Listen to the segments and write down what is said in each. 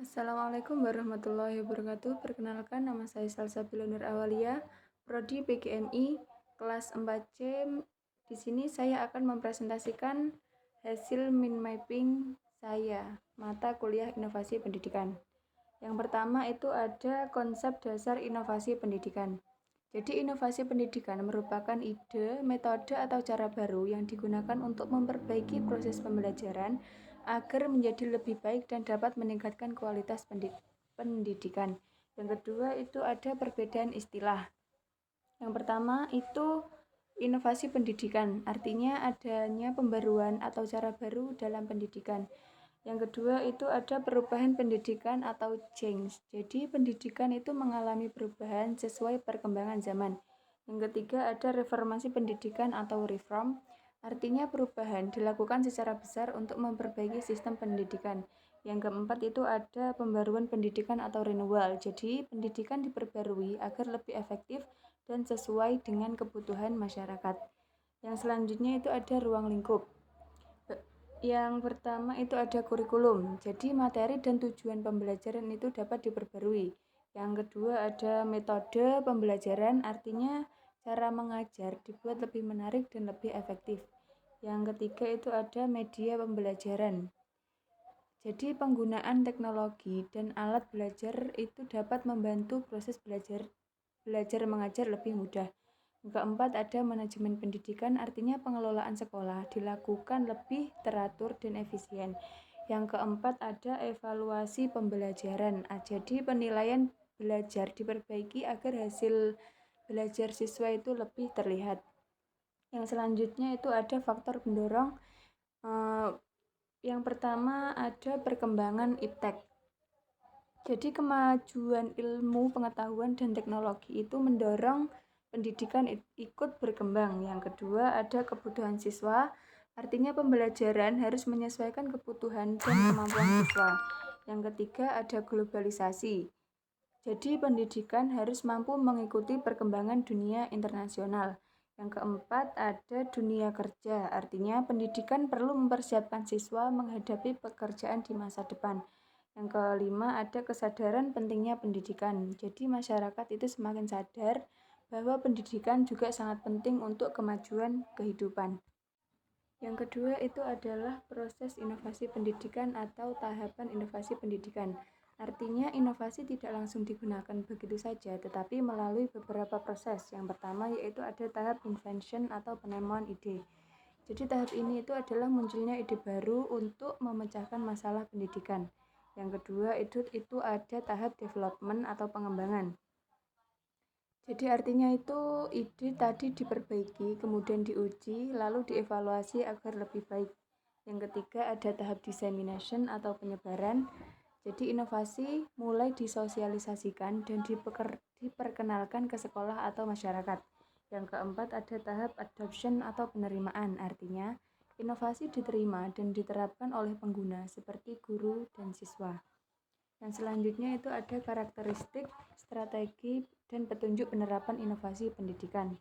Assalamualaikum warahmatullahi wabarakatuh. Perkenalkan, nama saya Salsabila Nur Awalia, Prodi PGMI kelas 4C. Di sini saya akan mempresentasikan hasil mind mapping saya, mata kuliah inovasi pendidikan. Yang pertama itu ada konsep dasar inovasi pendidikan. Jadi inovasi pendidikan merupakan ide, metode atau cara baru yang digunakan untuk memperbaiki proses pembelajaran agar menjadi lebih baik dan dapat meningkatkan kualitas pendidikan. Yang kedua itu ada perbedaan istilah. Yang pertama itu inovasi pendidikan, artinya adanya pembaruan atau cara baru dalam pendidikan. Yang kedua itu ada perubahan pendidikan atau change. Jadi pendidikan itu mengalami perubahan sesuai perkembangan zaman. Yang ketiga ada reformasi pendidikan atau reform. Artinya perubahan dilakukan secara besar untuk memperbaiki sistem pendidikan. Yang keempat itu ada pembaruan pendidikan atau renewal. Jadi pendidikan diperbarui agar lebih efektif dan sesuai dengan kebutuhan masyarakat. Yang selanjutnya itu ada ruang lingkup. Yang pertama itu ada kurikulum, jadi materi dan tujuan pembelajaran itu dapat diperbarui. Yang kedua ada metode pembelajaran, artinya cara mengajar dibuat lebih menarik dan lebih efektif. Yang ketiga itu ada media pembelajaran. Jadi penggunaan teknologi dan alat belajar itu dapat membantu proses belajar mengajar lebih mudah. Yang keempat ada manajemen pendidikan, artinya pengelolaan sekolah dilakukan lebih teratur dan efisien. Yang keempat ada evaluasi pembelajaran. Jadi penilaian belajar diperbaiki agar hasil belajar siswa itu lebih terlihat. Yang selanjutnya itu ada faktor pendorong. Yang pertama ada perkembangan iptek. Jadi kemajuan ilmu, pengetahuan, dan teknologi itu mendorong pendidikan ikut berkembang. Yang kedua ada kebutuhan siswa, artinya pembelajaran harus menyesuaikan kebutuhan dan kemampuan siswa. Yang ketiga ada globalisasi. Jadi pendidikan harus mampu mengikuti perkembangan dunia internasional. Yang keempat ada dunia kerja, artinya pendidikan perlu mempersiapkan siswa menghadapi pekerjaan di masa depan. Yang kelima ada kesadaran pentingnya pendidikan. Jadi masyarakat itu semakin sadar bahwa pendidikan juga sangat penting untuk kemajuan kehidupan. Yang kedua itu adalah proses inovasi pendidikan atau tahapan inovasi pendidikan. Artinya inovasi tidak langsung digunakan begitu saja, tetapi melalui beberapa proses. Yang pertama yaitu ada tahap invention atau penemuan ide. Jadi tahap ini itu adalah munculnya ide baru untuk memecahkan masalah pendidikan. Yang kedua itu ada tahap development atau pengembangan. Jadi artinya itu ide tadi diperbaiki, kemudian diuji, lalu dievaluasi agar lebih baik. Yang ketiga ada tahap dissemination atau penyebaran. Jadi inovasi mulai disosialisasikan dan diperkenalkan ke sekolah atau masyarakat. Yang keempat ada tahap adoption atau penerimaan, artinya inovasi diterima dan diterapkan oleh pengguna seperti guru dan siswa. Yang selanjutnya itu ada karakteristik, strategi, dan petunjuk penerapan inovasi pendidikan.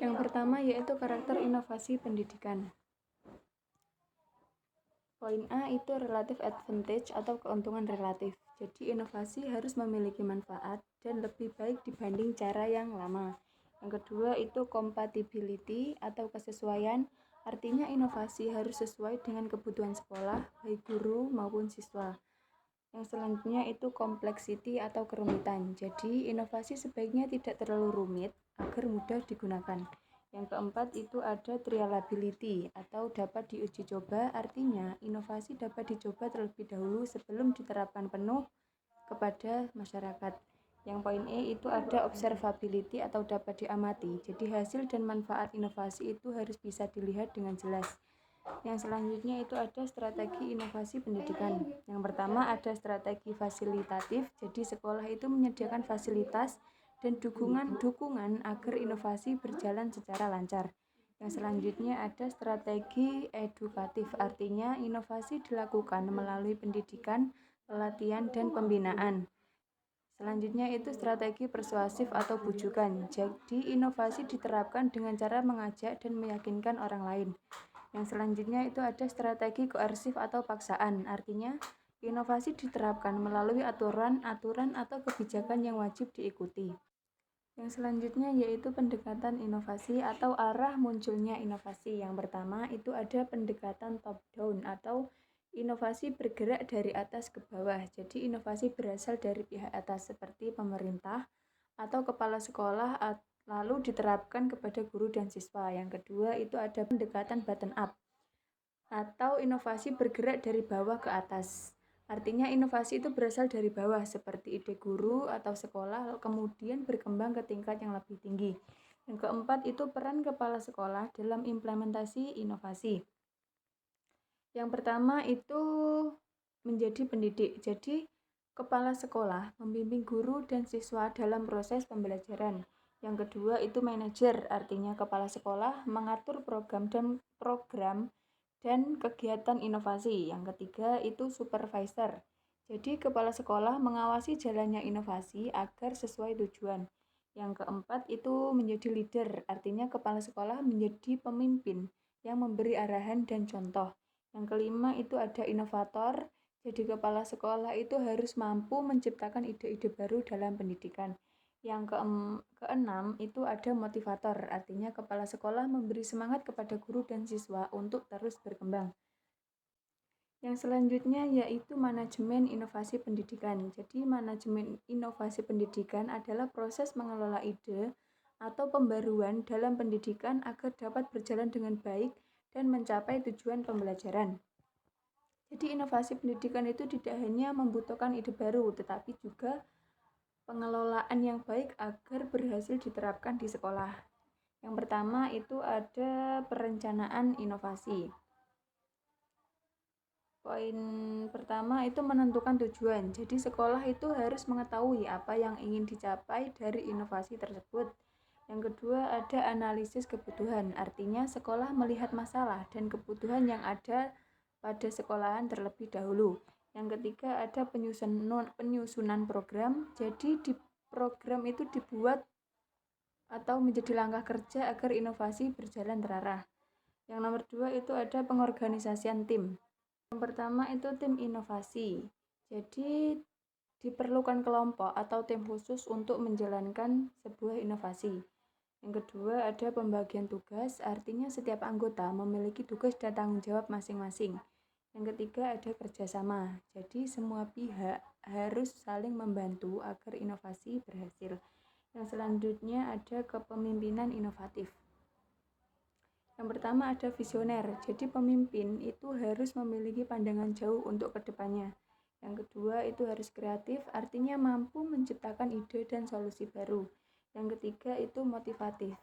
Yang pertama yaitu karakter inovasi pendidikan. Poin A itu relative advantage atau keuntungan relatif. Jadi inovasi harus memiliki manfaat dan lebih baik dibanding cara yang lama. Yang kedua itu compatibility atau kesesuaian. Artinya inovasi harus sesuai dengan kebutuhan sekolah, baik guru maupun siswa. Yang selanjutnya itu complexity atau kerumitan. Jadi inovasi sebaiknya tidak terlalu rumit agar mudah digunakan. Yang keempat itu ada trialability atau dapat diuji coba, artinya inovasi dapat dicoba terlebih dahulu sebelum diterapkan penuh kepada masyarakat. Yang poin E itu ada observability atau dapat diamati. Jadi hasil dan manfaat inovasi itu harus bisa dilihat dengan jelas. Yang selanjutnya itu ada strategi inovasi pendidikan. Yang pertama ada strategi fasilitatif, jadi sekolah itu menyediakan fasilitas dan dukungan agar inovasi berjalan secara lancar. Yang selanjutnya ada strategi edukatif, artinya inovasi dilakukan melalui pendidikan, pelatihan, dan pembinaan. Selanjutnya itu strategi persuasif atau bujukan. Jadi inovasi diterapkan dengan cara mengajak dan meyakinkan orang lain. Yang selanjutnya itu ada strategi koersif atau paksaan, artinya Inovasi diterapkan melalui aturan-aturan atau kebijakan yang wajib diikuti. Yang selanjutnya yaitu pendekatan inovasi atau arah munculnya inovasi. Yang pertama itu ada pendekatan top down atau inovasi bergerak dari atas ke bawah. Jadi inovasi berasal dari pihak atas seperti pemerintah atau kepala sekolah lalu diterapkan kepada guru dan siswa. Yang kedua itu ada pendekatan bottom up atau inovasi bergerak dari bawah ke atas. Artinya inovasi itu berasal dari bawah seperti ide guru atau sekolah kemudian berkembang ke tingkat yang lebih tinggi. Yang keempat itu peran kepala sekolah dalam implementasi inovasi. Yang pertama itu menjadi pendidik. Jadi kepala sekolah membimbing guru dan siswa dalam proses pembelajaran. Yang kedua itu manajer, artinya kepala sekolah mengatur program dan kegiatan inovasi. Yang ketiga itu supervisor. Jadi kepala sekolah mengawasi jalannya inovasi agar sesuai tujuan. Yang keempat itu menjadi leader, artinya kepala sekolah menjadi pemimpin yang memberi arahan dan contoh. Yang kelima itu ada inovator. Jadi kepala sekolah itu harus mampu menciptakan ide-ide baru dalam pendidikan. Yang keenam itu ada motivator, artinya kepala sekolah memberi semangat kepada guru dan siswa untuk terus berkembang. Yang selanjutnya yaitu manajemen inovasi pendidikan. Jadi manajemen inovasi pendidikan adalah proses mengelola ide atau pembaruan dalam pendidikan agar dapat berjalan dengan baik dan mencapai tujuan pembelajaran. Jadi inovasi pendidikan itu tidak hanya membutuhkan ide baru, tetapi juga pengelolaan yang baik agar berhasil diterapkan di sekolah. Yang pertama itu ada perencanaan inovasi. Poin pertama itu menentukan tujuan. Jadi sekolah itu harus mengetahui apa yang ingin dicapai dari inovasi tersebut. Yang kedua ada analisis kebutuhan. Artinya sekolah melihat masalah dan kebutuhan yang ada pada sekolahan terlebih dahulu. Yang ketiga ada penyusunan program. Jadi di program itu dibuat atau menjadi langkah kerja agar inovasi berjalan terarah. Yang nomor 2 itu ada pengorganisasian tim. Yang pertama itu tim inovasi. Jadi diperlukan kelompok atau tim khusus untuk menjalankan sebuah inovasi. Yang kedua ada pembagian tugas, artinya setiap anggota memiliki tugas dan tanggung jawab masing-masing. Yang ketiga ada kerjasama, jadi semua pihak harus saling membantu agar inovasi berhasil. Yang selanjutnya ada kepemimpinan inovatif. Yang pertama ada visioner, jadi pemimpin itu harus memiliki pandangan jauh untuk kedepannya. Yang kedua itu harus kreatif, artinya mampu menciptakan ide dan solusi baru. Yang ketiga itu motivatif.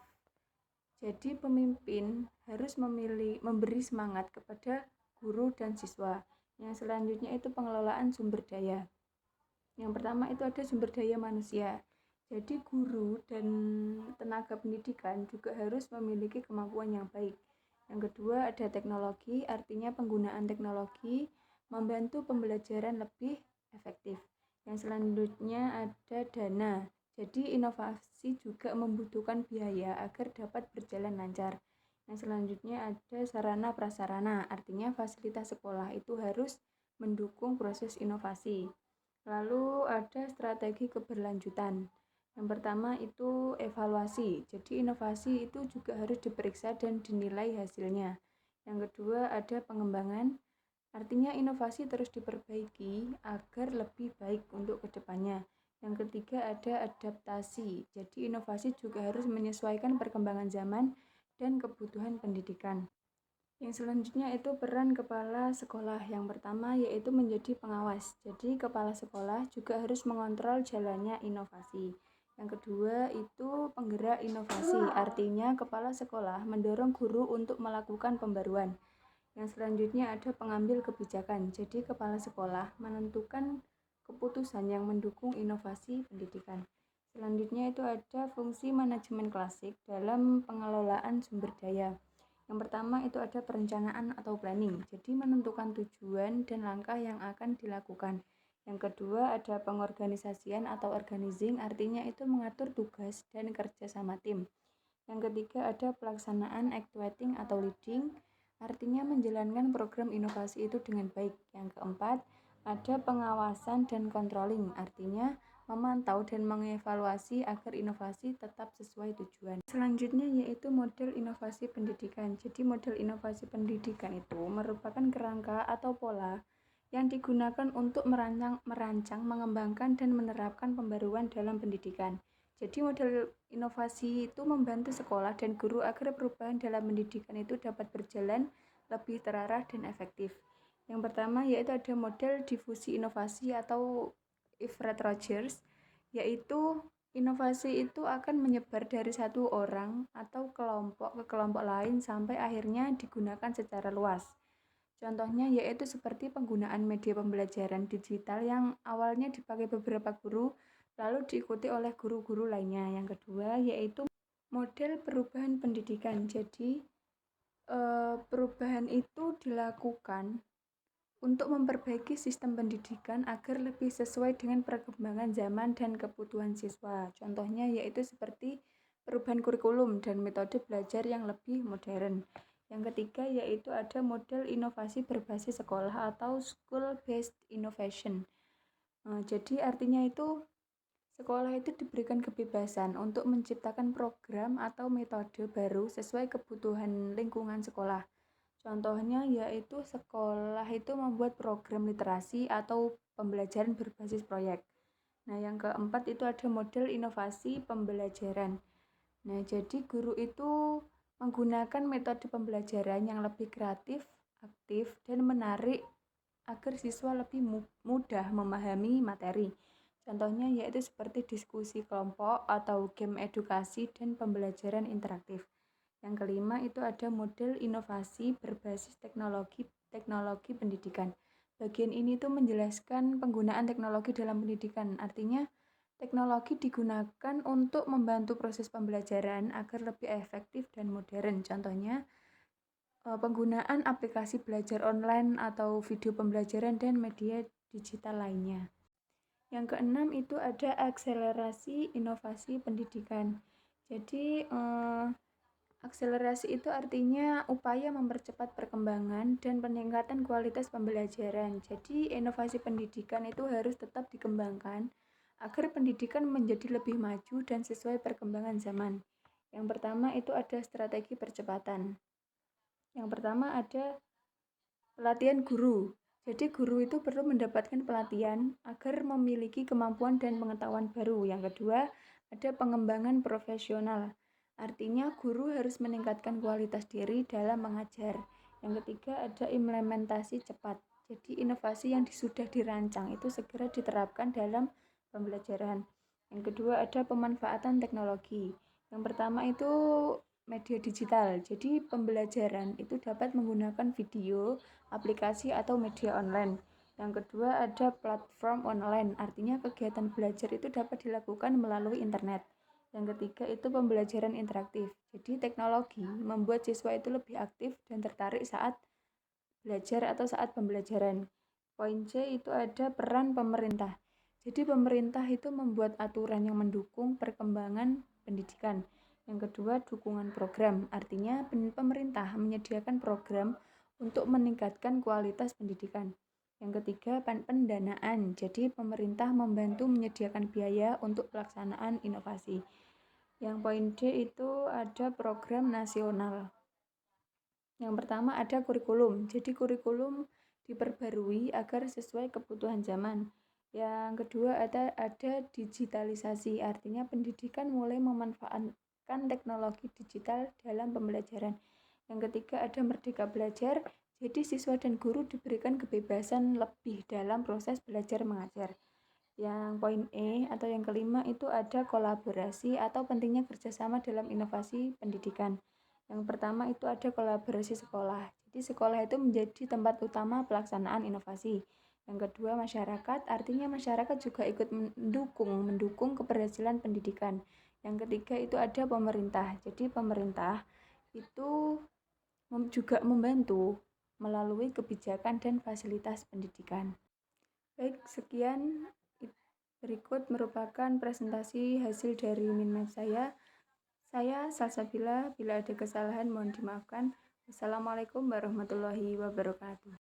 Jadi pemimpin harus memberi semangat kepada guru dan siswa. Yang selanjutnya itu pengelolaan sumber daya. Yang pertama itu ada sumber daya manusia. Jadi guru dan tenaga pendidikan juga harus memiliki kemampuan yang baik. Yang kedua ada teknologi, artinya penggunaan teknologi membantu pembelajaran lebih efektif. Yang selanjutnya ada dana. Jadi inovasi juga membutuhkan biaya agar dapat berjalan lancar. Yang selanjutnya ada sarana prasarana, artinya fasilitas sekolah itu harus mendukung proses inovasi. Lalu ada strategi keberlanjutan. Yang pertama itu evaluasi. Jadi inovasi itu juga harus diperiksa dan dinilai hasilnya. Yang kedua ada pengembangan. Artinya inovasi terus diperbaiki agar lebih baik untuk kedepannya. Yang ketiga ada adaptasi. Jadi inovasi juga harus menyesuaikan perkembangan zaman dan kebutuhan pendidikan. Yang selanjutnya itu peran kepala sekolah. Yang pertama yaitu menjadi pengawas. Jadi kepala sekolah juga harus mengontrol jalannya inovasi. Yang kedua itu penggerak inovasi. Artinya kepala sekolah mendorong guru untuk melakukan pembaruan. Yang selanjutnya ada pengambil kebijakan. Jadi kepala sekolah menentukan keputusan yang mendukung inovasi pendidikan. Selanjutnya itu ada fungsi manajemen klasik dalam pengelolaan sumber daya. Yang pertama itu ada perencanaan atau planning, jadi menentukan tujuan dan langkah yang akan dilakukan. Yang kedua ada pengorganisasian atau organizing, artinya itu mengatur tugas dan kerja sama tim. Yang ketiga ada pelaksanaan actuating atau leading, artinya menjalankan program inovasi itu dengan baik. Yang keempat Ada pengawasan dan controlling, artinya memantau dan mengevaluasi agar inovasi tetap sesuai tujuan. Selanjutnya yaitu model inovasi pendidikan. Jadi model inovasi pendidikan itu merupakan kerangka atau pola yang digunakan untuk merancang, mengembangkan, dan menerapkan pembaruan dalam pendidikan. Jadi model inovasi itu membantu sekolah dan guru agar perubahan dalam pendidikan itu dapat berjalan lebih terarah dan efektif. Yang pertama yaitu ada model difusi inovasi atau Everett Rogers, yaitu inovasi itu akan menyebar dari satu orang atau kelompok ke kelompok lain sampai akhirnya digunakan secara luas. Contohnya yaitu seperti penggunaan media pembelajaran digital yang awalnya dipakai beberapa guru, lalu diikuti oleh guru-guru lainnya. Yang kedua yaitu model perubahan pendidikan. Jadi perubahan itu dilakukan untuk memperbaiki sistem pendidikan agar lebih sesuai dengan perkembangan zaman dan kebutuhan siswa. Contohnya yaitu seperti perubahan kurikulum dan metode belajar yang lebih modern. Yang ketiga yaitu ada model inovasi berbasis sekolah atau school-based innovation. Jadi artinya itu sekolah itu diberikan kebebasan untuk menciptakan program atau metode baru sesuai kebutuhan lingkungan sekolah. Contohnya yaitu sekolah itu membuat program literasi atau pembelajaran berbasis proyek. Nah, yang keempat itu ada model inovasi pembelajaran. Nah, jadi guru itu menggunakan metode pembelajaran yang lebih kreatif, aktif, dan menarik agar siswa lebih mudah memahami materi. Contohnya yaitu seperti diskusi kelompok atau game edukasi dan pembelajaran interaktif. Yang kelima itu ada model inovasi berbasis teknologi pendidikan. Bagian ini tuh menjelaskan penggunaan teknologi dalam pendidikan. Artinya teknologi digunakan untuk membantu proses pembelajaran agar lebih efektif dan modern. Contohnya penggunaan aplikasi belajar online atau video pembelajaran dan media digital lainnya. Yang keenam itu ada akselerasi inovasi pendidikan. Jadi akselerasi itu artinya upaya mempercepat perkembangan dan peningkatan kualitas pembelajaran. Jadi, inovasi pendidikan itu harus tetap dikembangkan agar pendidikan menjadi lebih maju dan sesuai perkembangan zaman. Yang pertama itu ada strategi percepatan. Yang pertama ada pelatihan guru. Jadi, guru itu perlu mendapatkan pelatihan agar memiliki kemampuan dan pengetahuan baru. Yang kedua, ada pengembangan profesional. Artinya guru harus meningkatkan kualitas diri dalam mengajar. Yang ketiga ada implementasi cepat. Jadi inovasi yang sudah dirancang itu segera diterapkan dalam pembelajaran. Yang kedua ada pemanfaatan teknologi. Yang pertama itu media digital. Jadi pembelajaran itu dapat menggunakan video, aplikasi atau media online. Yang kedua ada platform online. Artinya kegiatan belajar itu dapat dilakukan melalui internet. Yang ketiga itu pembelajaran interaktif. Jadi teknologi membuat siswa itu lebih aktif dan tertarik saat belajar atau saat pembelajaran. Poin C itu ada peran pemerintah. Jadi pemerintah itu membuat aturan yang mendukung perkembangan pendidikan. Yang kedua dukungan program. Artinya pemerintah menyediakan program untuk meningkatkan kualitas pendidikan. Yang ketiga pendanaan. Jadi pemerintah membantu menyediakan biaya untuk pelaksanaan inovasi. Yang poin D itu ada program nasional. Yang pertama ada kurikulum. Jadi kurikulum diperbarui agar sesuai kebutuhan zaman. Yang kedua ada digitalisasi. Artinya pendidikan mulai memanfaatkan teknologi digital dalam pembelajaran. Yang ketiga ada merdeka belajar. Jadi siswa dan guru diberikan kebebasan lebih dalam proses belajar mengajar. Yang poin E atau yang kelima itu ada kolaborasi atau pentingnya kerjasama dalam inovasi pendidikan. Yang pertama itu ada kolaborasi sekolah. Jadi sekolah itu menjadi tempat utama pelaksanaan inovasi. Yang kedua masyarakat, artinya masyarakat juga ikut mendukung keberhasilan pendidikan. Yang ketiga itu ada pemerintah. Jadi pemerintah itu juga membantu melalui kebijakan dan fasilitas pendidikan. Baik, sekian. Berikut merupakan presentasi hasil dari minmat saya. Saya Salsabila, bila ada kesalahan mohon dimaafkan. Wassalamualaikum warahmatullahi wabarakatuh.